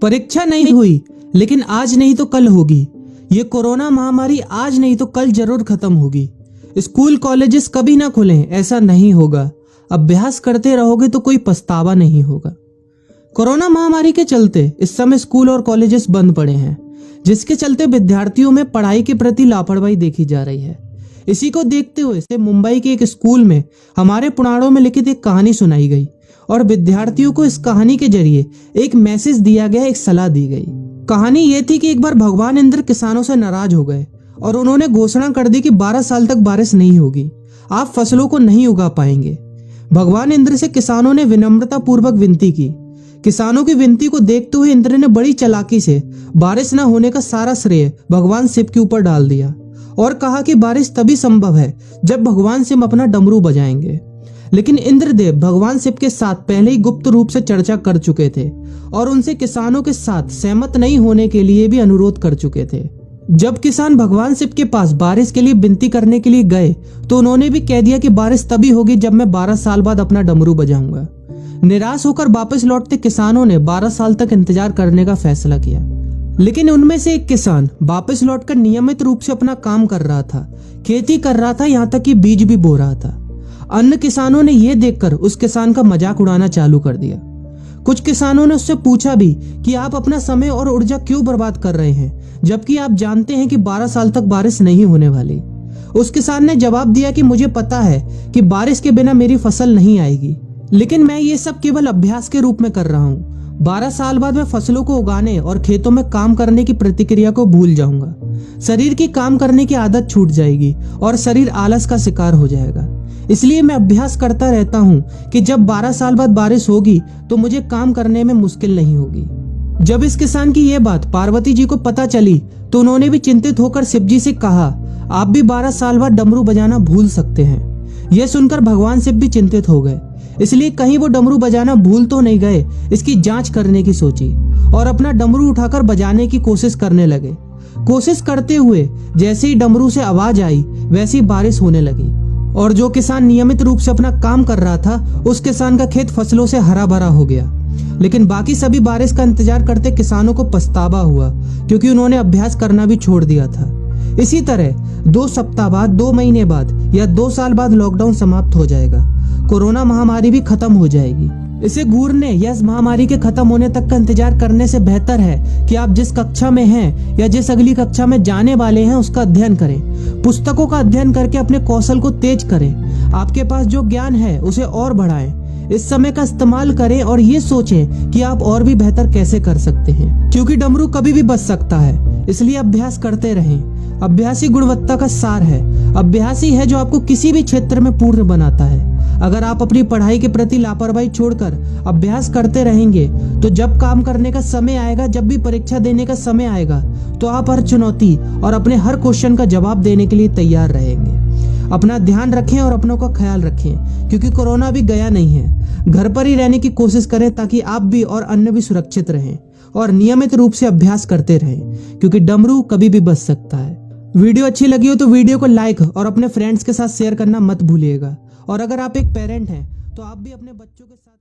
परीक्षा नहीं हुई, लेकिन आज नहीं तो कल होगी। ये कोरोना महामारी आज नहीं तो कल जरूर खत्म होगी। स्कूल कॉलेजेस कभी ना खुलें, ऐसा नहीं होगा। अभ्यास करते रहोगे तो कोई पछतावा नहीं होगा। कोरोना महामारी के चलते इस समय स्कूल और कॉलेजेस बंद पड़े हैं, जिसके चलते विद्यार्थियों में पढ़ाई के प्रति लापरवाही देखी जा रही है। इसी को देखते हुए मुंबई के एक स्कूल में हमारे पुराणों में लिखित एक कहानी सुनाई गई और विद्यार्थियों को इस कहानी के जरिए एक मैसेज दिया गया, एक सलाह दी गई। कहानी ये थी कि एक बार भगवान इंद्र किसानों से नाराज हो गए और उन्होंने घोषणा कर दी कि 12 साल तक बारिश नहीं होगी, आप फसलों को नहीं उगा पाएंगे। भगवान इंद्र से किसानों ने विनम्रता पूर्वक विनती की। किसानों की विनती को देखते हुए इंद्र ने बड़ी चालाकी से बारिश न होने का सारा श्रेय भगवान शिव के ऊपर डाल दिया और कहा कि बारिश तभी संभव है जब भगवान शिव अपना डमरू बजाएंगे। लेकिन इंद्रदेव भगवान शिव के साथ पहले ही गुप्त रूप से चर्चा कर चुके थे और उनसे किसानों के साथ सहमत नहीं होने के लिए भी अनुरोध कर चुके थे। जब किसान भगवान शिव के पास बारिश के लिए विनती करने के लिए गए तो उन्होंने भी कह दिया कि बारिश तभी होगी जब मैं 12 साल बाद अपना डमरू बजाऊंगा। निराश होकर वापस लौटते किसानों ने 12 साल तक इंतजार करने का फैसला किया। लेकिन उनमें से एक किसान वापस लौटकर नियमित रूप से अपना काम कर रहा था, खेती कर रहा था, यहाँ तक कि बीज भी बो रहा था। अन्य किसानों ने यह देखकर उस किसान का मजाक उड़ाना चालू कर दिया। कुछ किसानों ने उससे पूछा भी कि आप अपना समय और ऊर्जा क्यों बर्बाद कर रहे हैं, जबकि आप जानते हैं कि 12 साल तक बारिश नहीं होने वाली। उस किसान ने जवाब दिया कि मुझे पता है कि बारिश के बिना मेरी फसल नहीं आएगी, लेकिन मैं ये सब केवल अभ्यास के रूप में कर रहा हूँ। 12 साल बाद मैं फसलों को उगाने और खेतों में काम करने की प्रतिक्रिया को भूल जाऊंगा। शरीर की काम करने की आदत छूट जाएगी और शरीर आलस का शिकार हो जाएगा। इसलिए मैं अभ्यास करता रहता हूँ कि जब 12 साल बाद बारिश होगी तो मुझे काम करने में मुश्किल नहीं होगी। जब इस किसान की यह बात पार्वती जी को पता चली तो उन्होंने भी चिंतित होकर शिव जी से कहा, आप भी 12 साल बाद डमरू बजाना भूल सकते हैं। यह सुनकर भगवान शिव भी चिंतित हो गए, इसलिए कहीं वो डमरू बजाना भूल तो नहीं गए, इसकी जांच करने की सोची और अपना डमरू उठाकर बजाने की कोशिश करने लगे। कोशिश करते हुए जैसे ही डमरू से आवाज आई वैसी बारिश होने लगी और जो किसान नियमित रूप से अपना काम कर रहा था उस किसान का खेत फसलों से हरा भरा हो गया। लेकिन बाकी सभी बारिश का इंतजार करते किसानों को पछतावा हुआ, क्योंकि उन्होंने अभ्यास करना भी छोड़ दिया था। इसी तरह 2 सप्ताह बाद, 2 महीने बाद या 2 साल बाद लॉकडाउन समाप्त हो जाएगा। कोरोना महामारी भी खत्म हो जाएगी। इसे घूरने या इस महामारी के खत्म होने तक का इंतजार करने से बेहतर है कि आप जिस कक्षा में हैं या जिस अगली कक्षा में जाने वाले हैं उसका अध्ययन करें। पुस्तकों का अध्ययन करके अपने कौशल को तेज करें। आपके पास जो ज्ञान है उसे और बढ़ाएं। इस समय का इस्तेमाल करें और ये सोचें कि आप और भी बेहतर कैसे कर सकते हैं, क्योंकि डमरू कभी भी बच सकता है। इसलिए अभ्यास करते रहें। अभ्यास ही गुणवत्ता का सार है। अभ्यास ही है जो आपको किसी भी क्षेत्र में पूर्ण बनाता है। अगर आप अपनी पढ़ाई के प्रति लापरवाही छोड़कर अभ्यास करते रहेंगे तो जब काम करने का समय आएगा, जब भी परीक्षा देने का समय आएगा, तो आप हर चुनौती और अपने हर क्वेश्चन का जवाब देने के लिए तैयार रहेंगे। अपना ध्यान रखें और अपनों का ख्याल रखें, क्योंकि कोरोना भी गया नहीं है। घर पर ही रहने की कोशिश करें ताकि आप भी और अन्य भी सुरक्षित रहें और नियमित रूप से अभ्यास करते रहें, क्योंकि डमरू कभी भी बच सकता है। वीडियो अच्छी लगी हो तो वीडियो को लाइक और अपने फ्रेंड्स के साथ शेयर करना मत भूलिएगा। और अगर आप एक पेरेंट हैं तो आप भी अपने बच्चों के साथ